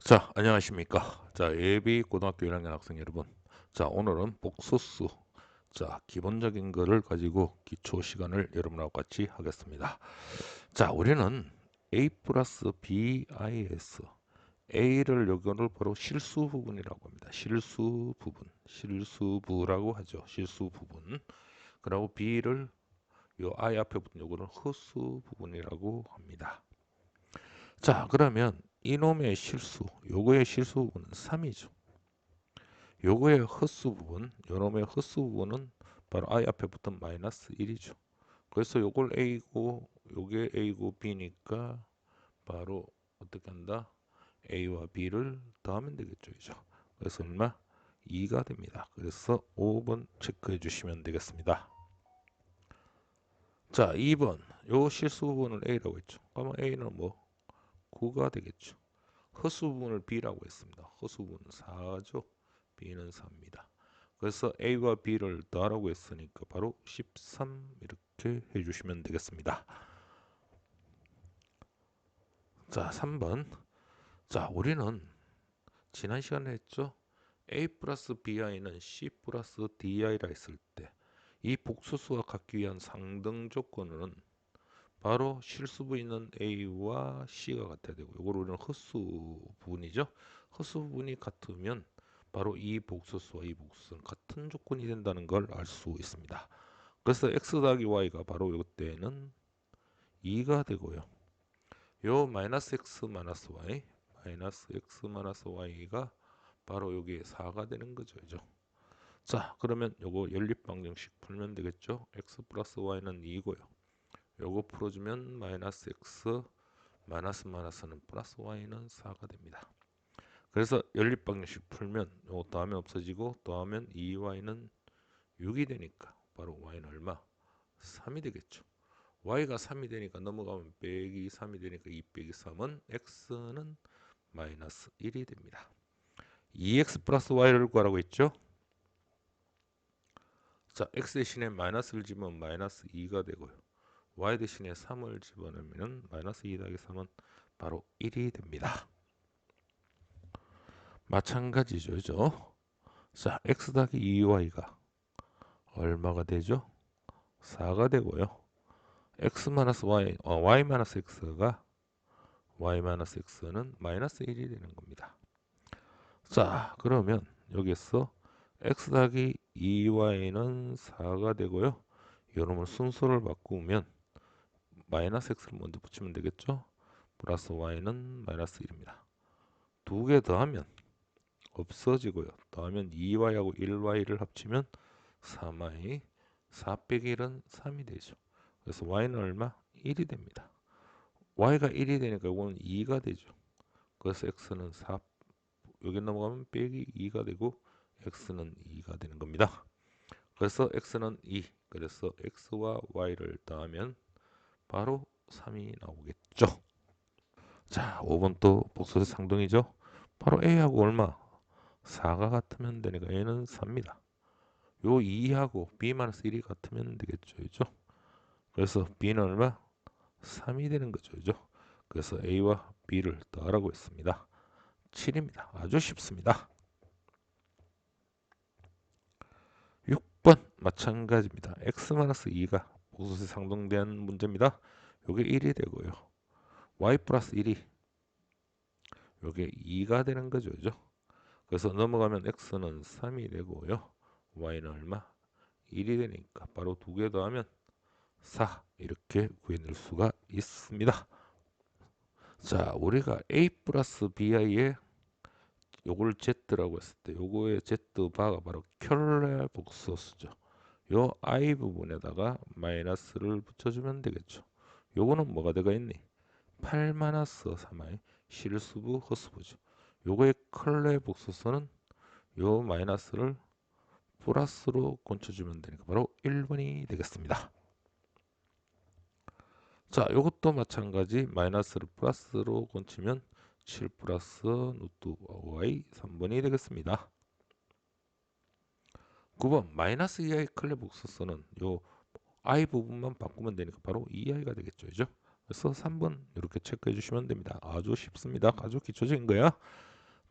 자, 안녕하십니까. 자, 예비 고등학교 1학년 학생 여러분. 자, 오늘은 복소수. 자, 기본적인 거를 가지고 기초 시간을 여러분하고 같이 하겠습니다. 자, 우리는 A 플러스 BIS. A를 요거를 바로 실수 부분이라고 합니다. 실수 부분. 실수부라고 하죠. 실수 부분. 그리고 B를 요 I 앞에 붙은 요거는 허수 부분이라고 합니다. 자, 그러면 이놈의 실수, 요거의 실수 부분은 3이죠. 요거의 헛수 부분, 요놈의 헛수 부분은 바로 I 앞에 붙은 마이너스 1이죠. 그래서 요걸 A고, 요게 A고 B니까 바로 어떻게 한다? A와 B를 더하면 되겠죠. 그죠? 그래서 얼마? 2가 됩니다. 그래서 5번 체크해 주시면 되겠습니다. 자, 2번. 요 실수 부분을 A라고 했죠. 그러면 A는 뭐? 9가 되겠죠. 허수 부분을 B라고 했습니다. 허수 부분은 4죠. B는 4입니다. 그래서 A와 B를 더하라고 했으니까 바로 13 이렇게 해주시면 되겠습니다. 자, 3번. 자, 우리는 지난 시간에 했죠. A 플러스 BI는 C 플러스 DI라 했을 때 이 복소수와 갖기 위한 상등 조건은 바로 실수부 있는 A와 C가 같아야 되고 이걸 우리는 헛수 부분이죠. 헛수 부분이 같으면 바로 이 복소수와 이 복소수는 같은 조건이 된다는 걸 알 수 있습니다. 그래서 x 더하기 y가 바로 이때는 2가 되고요. 요 마이너스 x 마이너스 y 마이너스 x 마이너스 y가 바로 여기 4가 되는 거죠. 그죠? 자, 그러면 요거 연립방정식 풀면 되겠죠? x 플러스 y는 2고요. 요거 풀어주면 마이너스 x 마이너스 마이너스는 플러스 y는 4가 됩니다. 그래서 연립방정식 풀면 요거 더하면 없어지고 더하면 2y는 6이 되니까 바로 y는 얼마? 3이 되겠죠. y가 3이 되니까 넘어가면 빼기 3이 되니까 2 빼기 3은 x는 마이너스 1이 됩니다. 2x 플러스 y를 구하라고 했죠. 자, x 대신에 마이너스를 집으면 마이너스 2가 되고요. y 대신에 3을 집어넣으면 마이너스 2 더하기 3은 바로 1이 됩니다. 마찬가지죠. 그죠? 자, x 더하기 2y가 얼마가 되죠? 4가 되고요. x 마이너스 y, y 마이너스 x가 y 마이너스 x는 마이너스 1이 되는 겁니다. 자, 그러면 여기서 x 더하기 2y는 4가 되고요. 이놈을 순서를 바꾸면 마이너스 x를 먼저 붙이면 되겠죠? 플러스 y는 마이너스 1입니다. 두 개 더하면 없어지고요. 더하면 2y하고 1y를 합치면 3y, 4 빼기 1은 3이 되죠. 그래서 y는 얼마? 1이 됩니다. y가 1이 되니까 이거는 2가 되죠. 그래서 x는 4, 여기 넘어가면 빼기 2가 되고 x는 2가 되는 겁니다. 그래서 x는 2, 그래서 x와 y를 더하면 바로 3이 나오겠죠. 자, 5번 또 복소수 상등이죠. 바로 a하고 얼마? 4가 같으면 되니까 a는 4입니다. 요 2하고 b-1이 같으면 되겠죠. 그죠? 그래서 b는 얼마? 3이 되는 거죠. 그죠? 그래서 a와 b를 더하라고 했습니다. 7입니다. 아주 쉽습니다. 6번 마찬가지입니다. x-2가 복소수에 상등된 문제입니다. 요게 1이 되고요. y 플러스 1이 요게 2가 되는 거죠. 그죠? 그래서 넘어가면 x는 3이 되고요. y는 얼마? 1이 되니까 바로 두 개 더하면 4 이렇게 구해낼 수가 있습니다. 자, 우리가 a 플러스 bi에 요걸 z라고 했을 때 요거의 z바가 바로 켤레 복소수죠. 요 i 부분에다가 마이너스를 붙여주면 되겠죠. 요거는 뭐가 되가 있니? 8 마이너스 3i 실수부 허수부죠. 요거의 켤레 복소수는 요 마이너스를 플러스로 곤쳐주면 되니까 바로 1번이 되겠습니다. 자, 이것도 마찬가지 마이너스를 플러스로 곤치면 7 플러스 루트 y 3번이 되겠습니다. 9번 마이너스 2i 클레 복소수는 요 i 부분만 바꾸면 되니까 바로 2i가 되겠죠. 그죠? 그래서 3번 이렇게 체크해 주시면 됩니다. 아주 쉽습니다. 아주 기초적인 거야.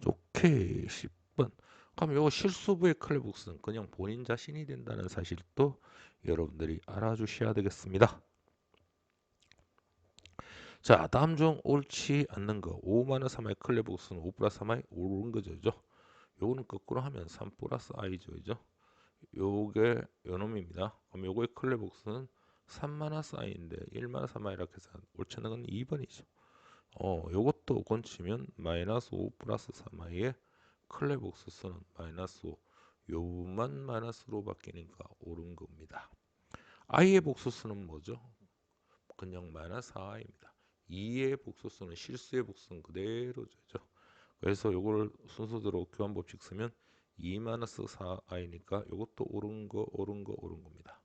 오케이. 10번. 그럼 요거 실수부의 클레복스는 그냥 본인 자신이 된다는 사실도 여러분들이 알아주셔야 되겠습니다. 자, 다음 중 옳지 않는 거. 5-3i 클레복스는 5 플러스 3i 옳은 거죠. 그죠? 요거는 거꾸로 하면 3 플러스 i죠. 그죠? 요게 요놈입니다. 그럼 요거의 클레복스는 3-i인데 1-3i라고 해서 옳지 않은 건 2번이죠. 요것도 곤치면 마이너스 5 플러스 3i의 클레복스 수는 마이너스 5. 요만 마이너스로 바뀌니까 옳은 겁니다. i의 복수수는 뭐죠? 그냥 마이너스 4i입니다. 2의 복수수는 실수의 복수는 그대로죠. 그래서 요거를 순서대로 교환법칙 쓰면 2-4i니까 요것도 옳은 겁니다.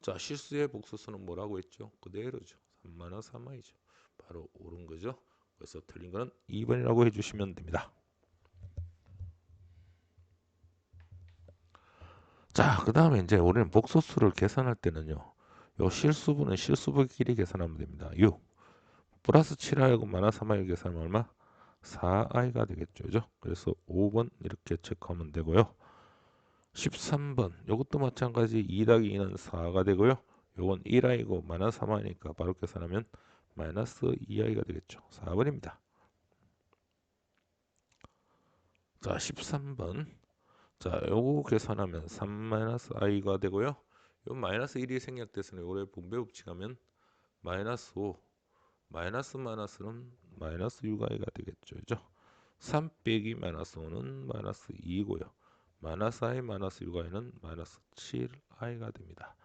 자, 실수의 복수수는 뭐라고 했죠? 그대로죠. 3-3i죠. 바로 옳은 거죠. 그래서 틀린 거는 2번이라고 해주시면 됩니다. 자, 그 다음에 이제 우리는 복소수를 계산할 때는요. 요 실수분은 실수분끼리 계산하면 됩니다. 6 플러스 7i하고 마이너스 3i 계산하면 얼마? 4i가 되겠죠. 그죠? 그래서 5번 이렇게 체크하면 되고요. 13번 요것도 마찬가지 2 더하기 2는 4가 되고요. 요건 1i고 마이너스 3i니까 바로 계산하면 마이너스 2i가 되겠죠. 4번입니다. 자, 13번. 자, 요거 계산하면 3-i가 되고요. 요 마이너스 1이 생략돼서는 요거를 분배법칙하면 마이너스 5 마이너스는 마이너스 6i가 되겠죠. 그죠? 3 빼기 마이너스 5는 마이너스 2고요. 마이너스 i 마이너스 6i는 마이너스 7i가 됩니다.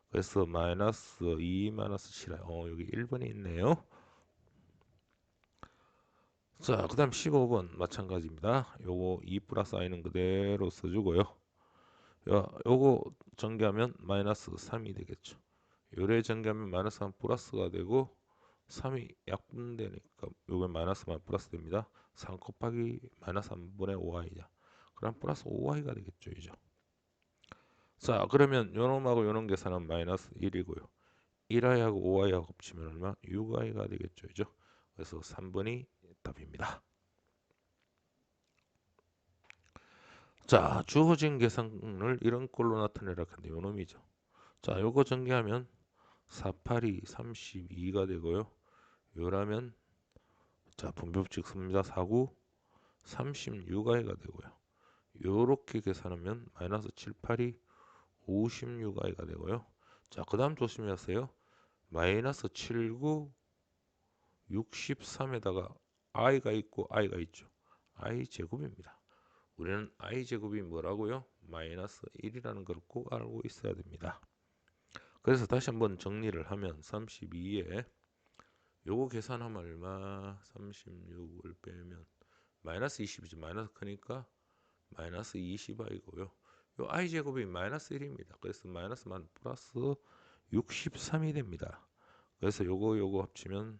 그래서 마이너스 2 마이너스 7i 여기 1번이 있네요. 자, 그 다음 15번 마찬가지입니다. 요거 2 플러스 i는 그대로 써주고요. 요거 전개하면 마이너스 3이 되겠죠. 요래 전개하면 마이너스 3 플러스가 되고 3이 약분되니까 요게 마이너스만 플러스 됩니다. 3 곱하기 마이너스 3분의 5i냐. 그럼 플러스 5i가 되겠죠. 이죠. 자, 그러면 요놈하고 요놈 계산은 마이너스 1이고요. 1i하고 5i하고 곱치면 얼마? 6i가 되겠죠. 이죠. 그래서 3번이 답입니다. 자, 주어진 계산을 이런 꼴로 나타내라 근데 요놈이죠. 자, 요거 전개하면 482 32가 되고요. 요라면 자, 분배법칙 씁니다. 49 36i가 되고요. 요렇게 계산하면 마이너스 78이 56i가 되고요. 자, 그 다음 조심하세요. 마이너스 79 63에다가 i가 있고 i가 있죠. i 제곱입니다. 우리는 i 제곱이 뭐라고요? 마이너스 1이라는 걸 꼭 알고 있어야 됩니다. 그래서 다시 한번 정리를 하면 32에 요거 계산하면 얼마? 36을 빼면 마이너스 20이죠. 마이너스 크니까 마이너스 20i고요. 요 i 제곱이 마이너스 1입니다. 그래서 마이너스 만 플러스 63이 됩니다. 그래서 요거 합치면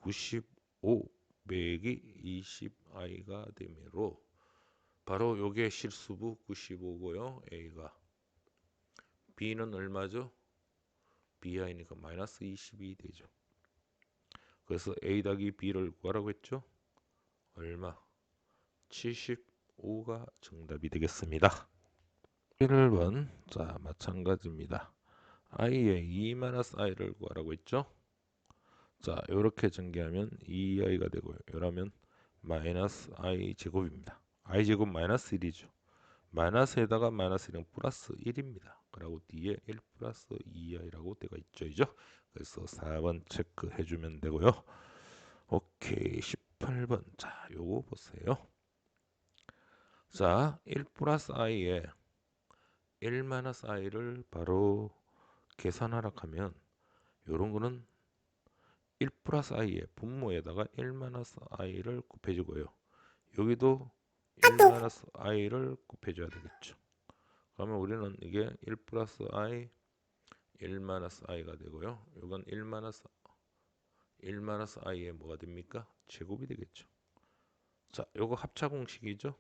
95 빼기 20i가 되므로 바로 요게 실수부 95고요. a가 b는 얼마죠? bi니까 마이너스 22 되죠. 그래서 a 더하기 b를 구하라고 했죠. 얼마? 75가 정답이 되겠습니다. 1번 자 마찬가지입니다. i의 2-i를 구하라고 했죠. 자 이렇게 전개하면 2i가 되고요. 이러면 마이너스 i 제곱입니다. i 제곱 마이너스 1이죠. 마이너스에다가 마이너스 1은 플러스 1입니다. 그리고 뒤에 1 플러스 2i라고 되어 있죠. 이죠? 그래서 4번 체크해 주면 되고요. 오케이 18번 자 요거 보세요. 자 1 플러스 i에 1 마이너스 i를 바로 계산하라 하면 요런 거는 1 플러스 i의 분모에다가 1 마이너스 i를 곱해주고요. 여기도 1 마이너스 i를 곱해줘야 되겠죠. 그러면 우리는 이게 1 플러스 i 1 마이너스 i가 되고요. 이건 1 마이너스 i의 뭐가 됩니까? 제곱이 되겠죠. 자, 요거 합차 공식이죠.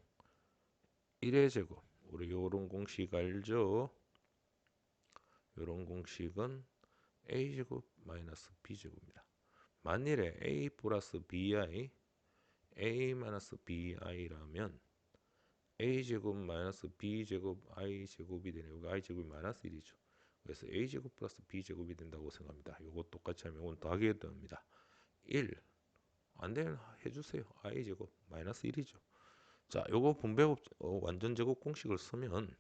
1의 제곱. 우리 요런 공식 알죠? 요런 공식은 a 제곱 마이너스 b 제곱입니다. 만일에 a 플러스 bi a-bi라면 a제곱 마이너스 b제곱 i제곱이 되네. 여기 i제곱이 마이너스 1이죠. 그래서 a제곱 플러스 b제곱이 된다고 생각합니다. 요거 똑같이 하면 이건 더하게 됩니다. 1 안되면 해주세요. i제곱 마이너스 1이죠. 자, 요거 분배곱 완전 제곱 공식을 쓰면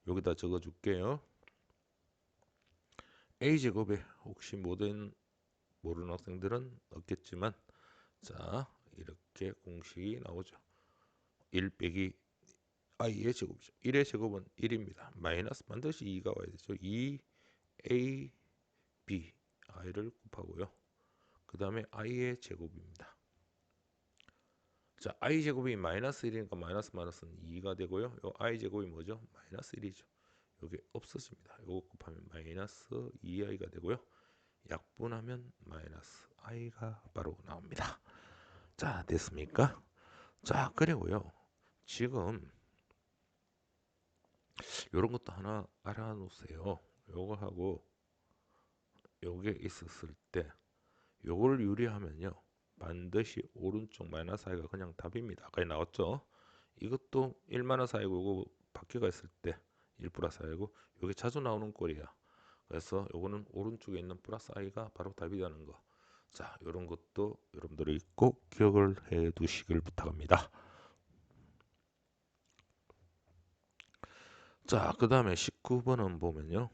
여기다 적어줄게요. a제곱에 혹시 모르는 학생들은 없겠지만, 자, 이렇게 공식이 나오죠. 1 빼기 i의 제곱이죠. 1의 제곱은 1입니다. 마이너스 반드시 2가 와야 되죠. 2a b i를 곱하고요. 그 다음에 i의 제곱입니다. 자, i 제곱이 마이너스 1이니까 마이너스 마이너스는 2가 되고요. 요 i 제곱이 뭐죠? 마이너스 1이죠. 요게 없어집니다. 요거 곱하면 마이너스 2i가 되고요. 약분하면 마이너스 i가 바로 나옵니다. 자, 됐습니까? 자, 그리고요. 지금 요런 것도 하나 알아놓으세요. 요거 하고 요게 있었을 때 요걸 유리하면요. 반드시 오른쪽 마이너스 i가 그냥 답입니다. 아까 나왔죠? 이것도 1 마이너스 i고 요거 바퀴가 있을 때 1 플러스 i고 요게 자주 나오는 꼴이야. 그래서 요거는 오른쪽에 있는 플러스 i가 바로 답이라는 거. 자, 요런 것도 여러분들이 꼭 기억을 해 두시길 부탁합니다. 자, 그 다음에 19번은 보면요.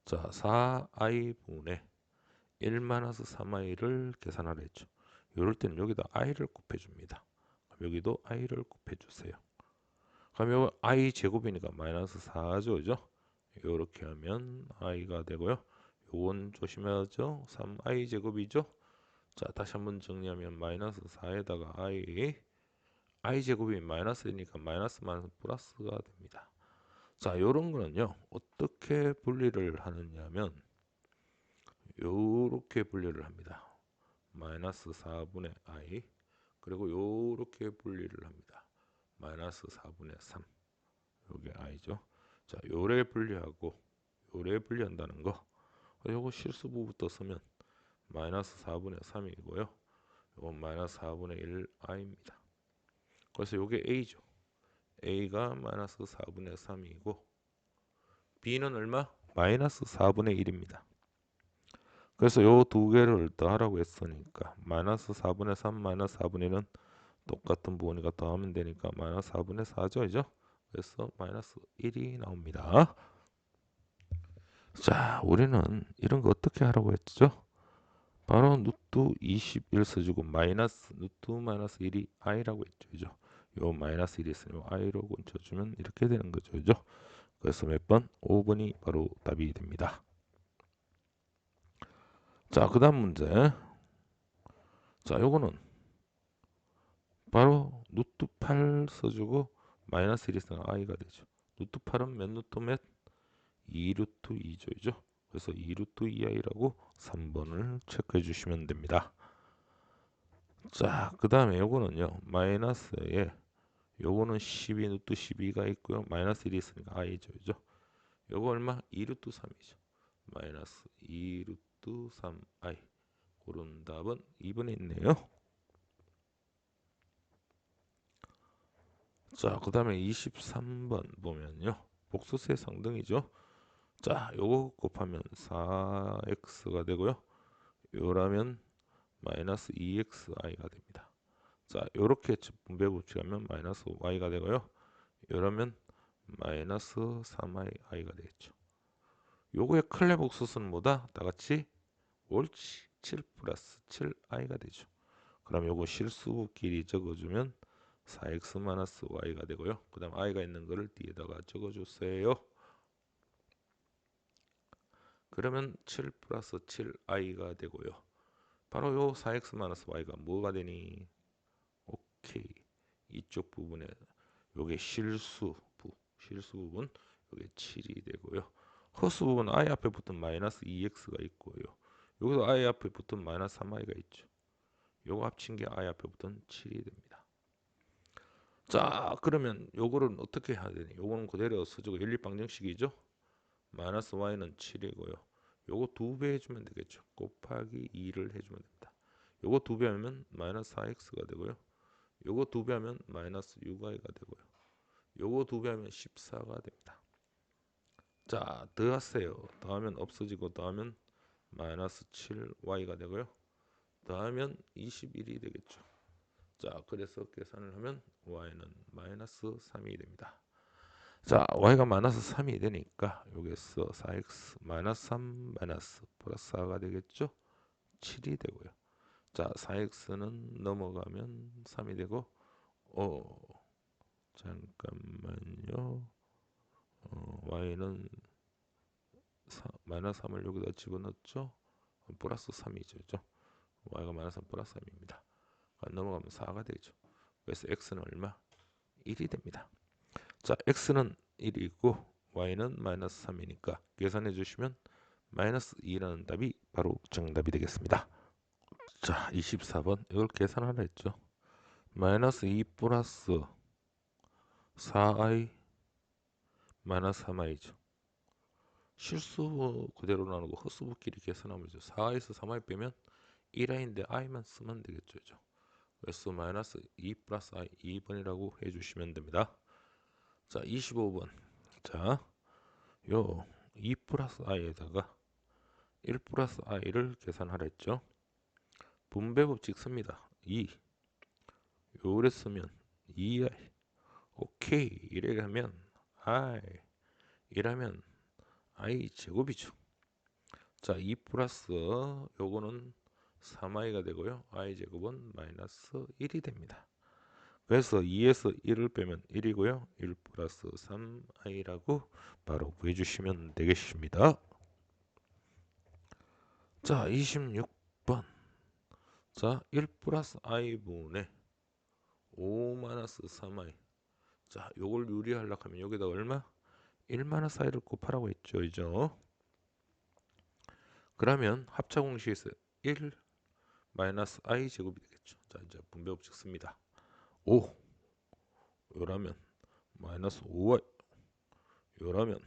자, 4i분의 1-3i를 계산하라 했죠. 이럴 때는 여기다 i를 곱해줍니다. 여기도 i를 곱해주세요. 그럼 요 i 제곱이니까 마이너스 4죠, 그죠? 이렇게 하면 i가 되고요. 요건 조심해야죠. 3i 제곱이죠. 자, 다시 한번 정리하면 마이너스 4에다가 i 제곱이 마이너스이니까 마이너스 마이너스 플러스가 됩니다. 자, 요런 거는요. 어떻게 분리를 하느냐면 요렇게 분리를 합니다. 마이너스 4분의 i 그리고 요렇게 분리를 합니다. 마이너스 4분의 3 요게 i죠. 자, 요래 분리하고 요래 분리한다는 거 요거 실수부부터 쓰면 마이너스 4분의 3이고요. 요건 마이너스 4분의 1 i입니다. 그래서 요게 a죠. a가 마이너스 4분의 3이고 b는 얼마? 마이너스 4분의 1입니다. 그래서 요 두 개를 더하라고 했으니까 마이너스 4분의 3 마이너스 4분의 1은 똑같은 부분이니까 더하면 되니까 마이너스 4분의 4죠, 이죠? 그래서 마이너스 1이 나옵니다. 자, 우리는 이런 거 어떻게 하라고 했죠? 바로 루트 21 써주고 마이너스 루트 마이너스 1이 i라고 했죠, 그죠? 요 마이너스 1이 있으면 i로 곤쳐주면 이렇게 되는 거죠, 그죠? 그래서 몇 번? 5번이 바로 답이 됩니다. 자, 그 다음 문제. 자, 요거는 바로 루트 8 써주고 마이너스 1이 있으면 i가 되죠. 루트 8은 몇 루트 몇? 2루트 2조이죠. 그래서 2루트 2i라고 3번을 체크해 주시면 됩니다. 자, 그 다음에 요거는요. 마이너스에 요거는 12 루트 12가 있고요. 마이너스 1이 있으니까 i죠. 그죠? 요거 얼마? 2루트 3이죠. 마이너스 2루트 3i. 고른 답은 2번에 있네요. 자, 그 다음에 23번 보면요. 복수세 상등이죠. 자, 요거 곱하면 4x가 되고요. 요라면 마이너스 2xi가 됩니다. 자, 요렇게 분배 법칙하면 마이너스 y가 되고요. 요러면 마이너스 3i가 되겠죠. 요거의 클레 복수는 뭐다? 다 같이 옳지 7 플러스 7i가 되죠. 그럼 요거 실수끼리 적어주면 4x 마이너스 y가 되고요. 그 다음 i가 있는 거를 뒤에다가 적어주세요. 그러면 7 플러스 7i가 되고요. 바로 요 4x 마이너스 y가 뭐가 되니? 오케이. 이쪽 부분에 요게 실수 부분 요게 7이 되고요. 허수 부분 i 앞에 붙은 마이너스 2x가 있고요. 여기도 i 앞에 붙은 마이너스 3i가 있죠. 요거 합친 게 i 앞에 붙은 7이 됩니다. 자, 그러면 요거를 어떻게 해야 되니? 요거는 그대로 써주고 연립방정식이죠. 마이너스 y는 7이고요. 요거 2배 해주면 되겠죠. 곱하기 2를 해주면 됩니다. 요거 2배 하면 마이너스 4x가 되고요. 요거 2배 하면 마이너스 6y가 되고요. 요거 2배 하면 14가 됩니다. 자, 더하세요. 더하면 없어지고 더하면 마이너스 7y가 되고요. 더하면 21이 되겠죠. 자, 그래서 계산을 하면 y는 마이너스 3이 됩니다. 자, y가 마이너스 3이 되니까 여기서 4x 마이너스 3 마이너스 플러스 4가 되겠죠. 7이 되고요. 자, 4x는 넘어가면 3이 되고 잠깐만요. y는 마이너스 3을 여기다 집어넣었죠. 플러스 3이죠. 그죠? y가 마이너스 3 플러스 3입니다. 넘어가면 4가 되죠. 그래서 x는 얼마? 1이 됩니다. 자, x는 1이고 y는 마이너스 3이니까 계산해 주시면 마이너스 2라는 답이 바로 정답이 되겠습니다. 자, 24번 이걸 계산하라 했죠. 마이너스 2 플러스 4i 마이너스 3i죠. 실수 그대로 나누고 헛수부끼리 계산하면 되죠. 4i에서 3i 빼면 1i인데 i만 쓰면 되겠죠. 그래서 마이너스 2 플러스 i 2번이라고 해주시면 됩니다. 자, 25번. 자, 요 2 플러스 i에다가 1 플러스 i를 계산하라 했죠. 분배법칙 씁니다. 2 요래 쓰면 2i 오케이 이래 하면 i 이라면 i 제곱이죠. 자, 2 플러스 요거는 3i가 되고요. i 제곱은 마이너스 1이 됩니다. 그래서 2에서 1을 빼면 1이고요. 1 플러스 3i라고 바로 구해주시면 되겠습니다. 자, 26번. 자, 1 플러스 i분의 5 마이너스 3i. 자, 요걸 유리하려고 하면 여기다 얼마? 1 마이너스 i를 곱하라고 했죠. 이죠? 그러면 합차 공식에서 1 마이너스 i 제곱이 되겠죠. 자, 이제 분배법칙 씁니다. 5 요라면 마이너스 5i 요라면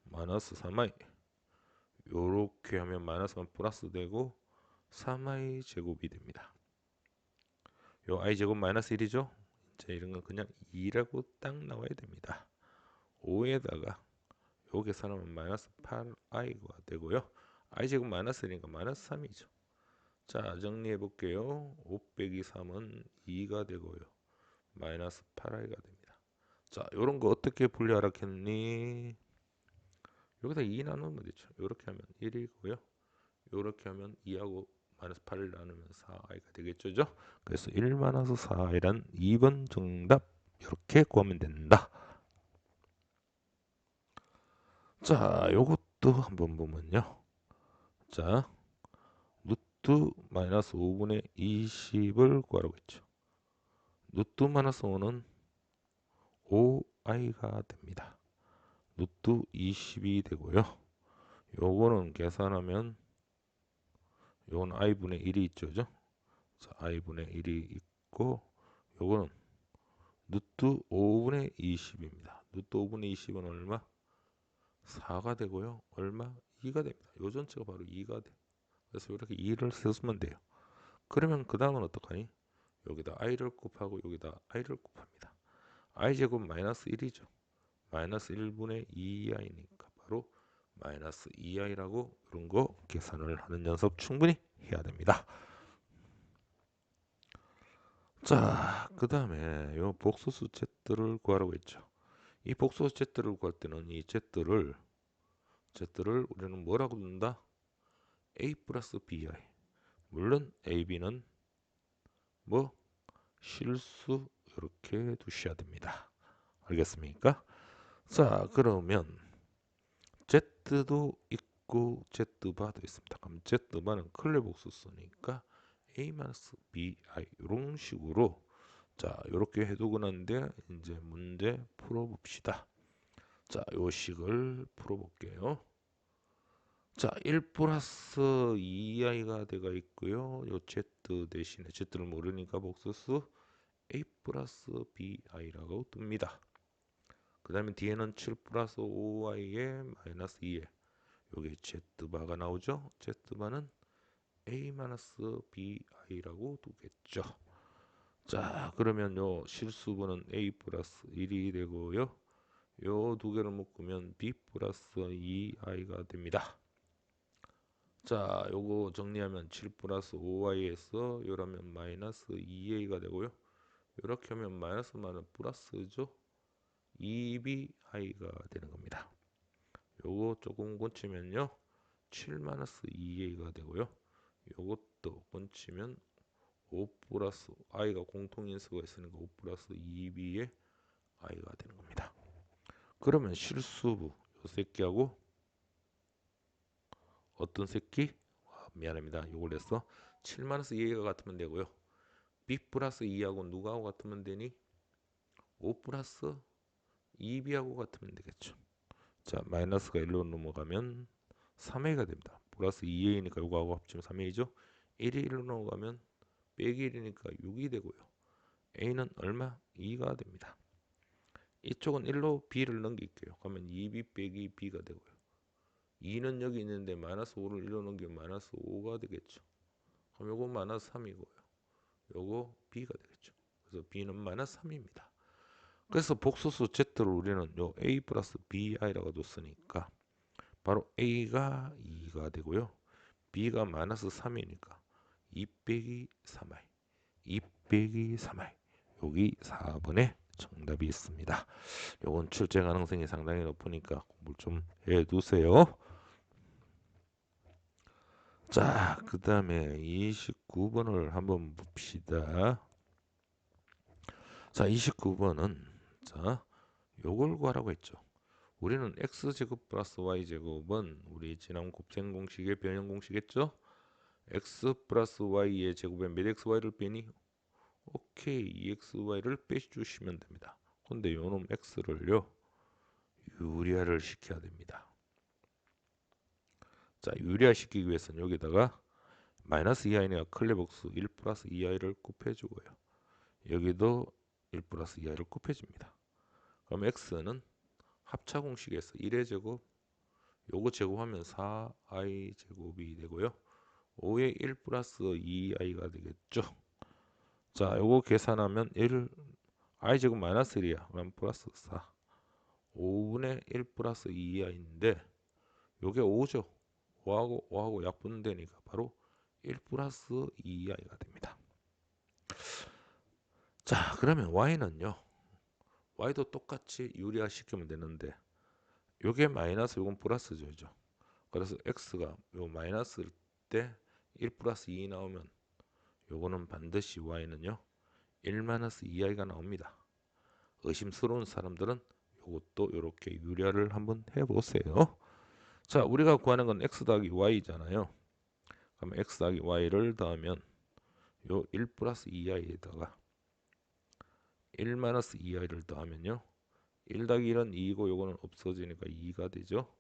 마이너스 3i 요렇게 하면 마이너스만 플러스 되고 3i 제곱이 됩니다. 요 i 제곱 마이너스 1이죠. 이제 이런 건 그냥 2라고 딱 나와야 됩니다. 5에다가 요 계산하면 마이너스 8i가 되고요. i 제곱 마이너스 1이니까 마이너스 3이죠. 자, 정리해 볼게요. 5 빼기 3은 2가 되고요. 마이너스 8i가 됩니다. 자, 요런 거 어떻게 분리하라겠니? 여기다 2 나누면 되죠. 요렇게 하면 1이고요. 요렇게 하면 2하고 마이너스 8을 나누면 4i가 되겠죠. 그래서 1 마이너스 4i란 2번 정답 이렇게 구하면 된다. 자, 요것도 한번 보면요. 자, 루트 마이너스 5분의 20을 구하라고 했죠. 루트 마이너스 5는 5i가 됩니다. 루트 20이 되고요. 요거는 계산하면 요건 i분의 1이 있죠. 자, i분의 1이 있고 요거는 루트 5분의 20입니다. 루트 5분의 20은 얼마? 4가 되고요. 얼마? 2가 됩니다. 요 전체가 바로 2가 돼. 그래서 이렇게 2를 써주면 돼요. 그러면 그 다음은 어떡하니? 여기다 i를 곱하고 여기다 i를 곱합니다. i 제곱 마이너스 1이죠. 마이너스 1분의 2i니까 바로 마이너스 2i라고 이런 거 계산을 하는 연습 충분히 해야 됩니다. 자, 그 다음에 요 복소수 z를 구하라고 했죠. 이 복소수 z를 구할 때는 이 z를 우리는 뭐라고 둔다? a 플러스 bi. 물론 a, b는 뭐 실수 이렇게 두셔야 됩니다. 알겠습니까? 자, 그러면 z도 있고 z바도 있습니다. 그럼 z바는 클레 복소수니까 a-bi 이런 식으로 자, 이렇게 해두고 난데 이제 문제 풀어봅시다. 자, 요 식을 풀어볼게요. 자, 1 플러스 2i가 돼가 있고요. 요 z 대신에 z를 모르니까 복소수 a 플러스 bi라고 뜹니다. 그 다음에 뒤에는 7 플러스 5i에 마이너스 2에 요게 z바가 나오죠. z바는 a-bi라고 두겠죠. 자, 그러면 요 실수분은 a 플러스 1이 되고요. 요 두 개를 묶으면 b 플러스 2i가 됩니다. 자, 요거 정리하면 7 플러스 5y에서 요러면 마이너스 2a가 되고요. 이렇게 하면 마이너스만은 플러스죠. 2bi가 되는 겁니다. 요거 조금 고치면요. 7 마이너스 2a가 되고요. 요것도 고치면 5 플러스 i가 공통인수가 있으니까 5 플러스 2b의 i가 되는 겁니다. 그러면 실수부 요 새끼하고 어떤 새끼? 미안합니다. 요걸 해서 7 마이너스 2a가 같으면 되고요. b 플러스 2하고 누가하고 같으면 되니? 5 플러스 2b하고 같으면 되겠죠. 자, 마이너스가 1로 넘어가면 3a가 됩니다. 플러스 2a니까 요거하고 합치면 3a죠. 1이 1로 넘어가면 빼기 1이니까 6이 되고요. a는 얼마? 2가 됩니다. 이쪽은 1로 b를 넘길게요. 그러면 2b 빼기 b가 되고요. 2는 여기 있는데 마이너스 5를 1로 넘기면 마이너스 5가 되겠죠. 그럼 요거 마이너스 3이고요. 요거 b가 되겠죠. 그래서 b는 마이너스 3입니다. 그래서 복소수 z를 우리는 요 a 플러스 bi라고 뒀으니까 바로 a가 2가 되고요. b가 마이너스 3이니까 2 빼기 3i 2 빼기 3i 여기 4번에 정답이 있습니다. 요건 출제 가능성이 상당히 높으니까 공부를 좀 해두세요. 자, 그 다음에 29번을 한번 봅시다. 자, 29번은 자, 요걸 구하라고 했죠. 우리는 x제곱 플러스 y제곱은 우리 지난 곱셈 공식의 변형 공식이었죠. x 플러스 y의 제곱에 몇 xy를 빼니? 오케이, 2xy를 빼주시면 됩니다. 근데 요놈 x를요 유리화를 시켜야 됩니다. 자, 유리화 시키기 위해서는 여기다가 마이너스 2i가 클레복수 1 플러스 2i를 곱해주고요. 여기도 1 플러스 2i를 곱해줍니다. 그럼 x는 합차 공식에서 1의 제곱 요거 제곱하면 4i 제곱이 되고요. 5의 1 플러스 2i가 되겠죠. 자, 요거 계산하면 1 i 제곱 마이너스 1이야. 그럼 플러스 4 5분의 1 플러스 2i인데 요게 5죠. 5하고 약분되니까 바로 1 플러스 2i가 됩니다. 자, 그러면 y는요. y도 똑같이 유리화 시키면 되는데 요게 마이너스 요건 플러스죠. 그죠? 그래서 x가 요 마이너스일 때 1 플러스 2 나오면 요거는 반드시 y는요 1 마이너스 2i가 나옵니다. 의심스러운 사람들은 요것도 이렇게 유리화를 한번 해보세요. 자, 우리가 구하는 건 x 더하기 y잖아요. 그럼 x 더하기 y를 더하면 요 1 플러스 2i에다가 1 마이너스 2i를 더하면요 1 더하기 1은 2이고 요거는 없어지니까 2가 되죠.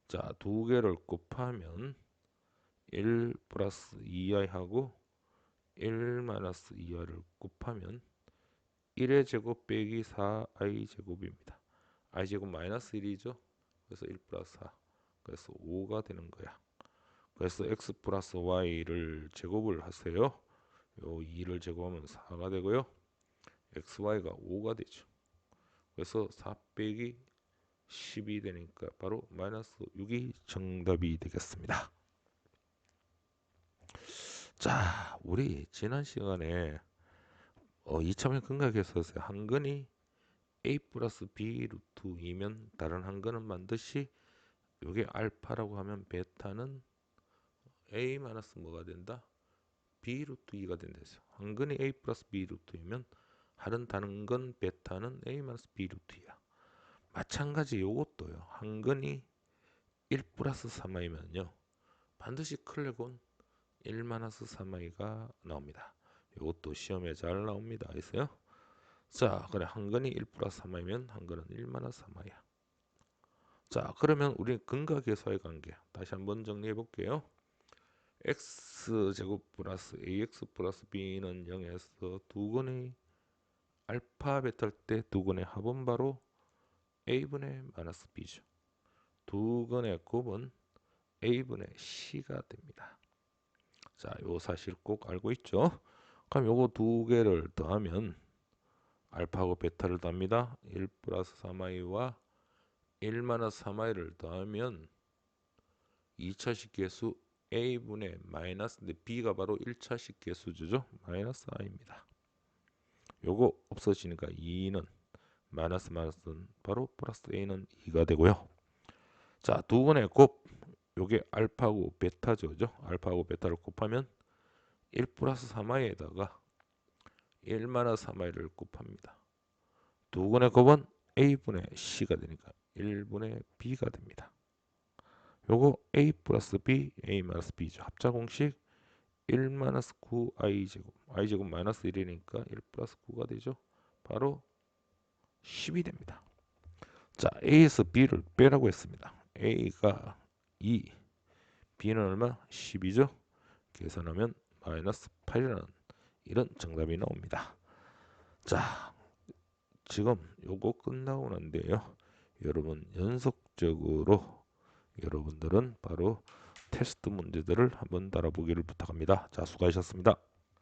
자, 두 개를 곱하면 1 플러스 2i하고 1 마이너스 2i를 곱하면 1의 제곱 빼기 4i 제곱입니다. i 제곱 마이너스 1이죠. 그래서 1 플러스 4 그래서 5가 되는 거야. 그래서 x 플러스 y를 제곱을 하세요. 요 2를 제곱하면 4가 되고요. xy가 5가 되죠. 그래서 4 빼기 10이 되니까 바로 마이너스 6이 정답이 되겠습니다. 자, 우리 지난 시간에 2차원 근각에서 한 근이 a 플러스 b 루트 2면 다른 한 근은 반드시 요게 알파라고 하면 베타는 a 마이너스 뭐가 된다? b 루트 2가 된다 했어요. 한 근이 a 플러스 b 루트 2면 다른 건 베타는 a 마이너스 b 루트 2야. 마찬가지 요것도요. 한 근이 1 플러스 3i면요. 반드시 클레곤 1 마이너스 3i가 나옵니다. 이것도 시험에 잘 나옵니다. 있어요? 자, 그래 한 근이 1 플러스 3i면 한 근은 1 마이너스 3i야. 자, 그러면 우리 근각에서의 관계 다시 한번 정리해 볼게요. x제곱 플러스 ax 플러스 b는 0에서 두 근의 알파 베타일 때 두 근의 합은 바로 a분의 마이너스 b죠. 두 근의 곱은 a분의 c가 됩니다. 자, 요 사실 꼭 알고 있죠? 그럼 요거 두 개를 더하면 알파하고 베타를 더합니다. 1 플러스 3i와 1 마이너스 3i를 더하면 2차식 계수 a분의 마이너스인데 b가 바로 1차식 계수죠. 마이너스 i입니다. 요거 없어지니까 2는 마이너스는 바로 플러스 a는 2가 되고요. 자, 두 번의 곱 요게 알파하고 베타죠. 그죠? 알파하고 베타를 곱하면 1 플러스 3i에다가 1 마이너스 3i를 곱합니다. 두 번의 곱은 a분의 c가 되니까 1분의 b가 됩니다. 요거 a 플러스 b, a 마이너스 b죠. 합자 공식 1 마이너스 9 i제곱, i제곱 마이너스 1이니까 1 플러스 9가 되죠. 바로 10이 됩니다. 자, a에서 b를 빼라고 했습니다. a가 2, b는 얼마? 10이죠. 계산하면 마이너스 8이라는 이런 정답이 나옵니다. 자, 지금 요거 끝나고 난데요. 여러분 연속적으로 여러분들은 바로 테스트 문제들을 한번 따라보기를 부탁합니다. 자, 수고하셨습니다.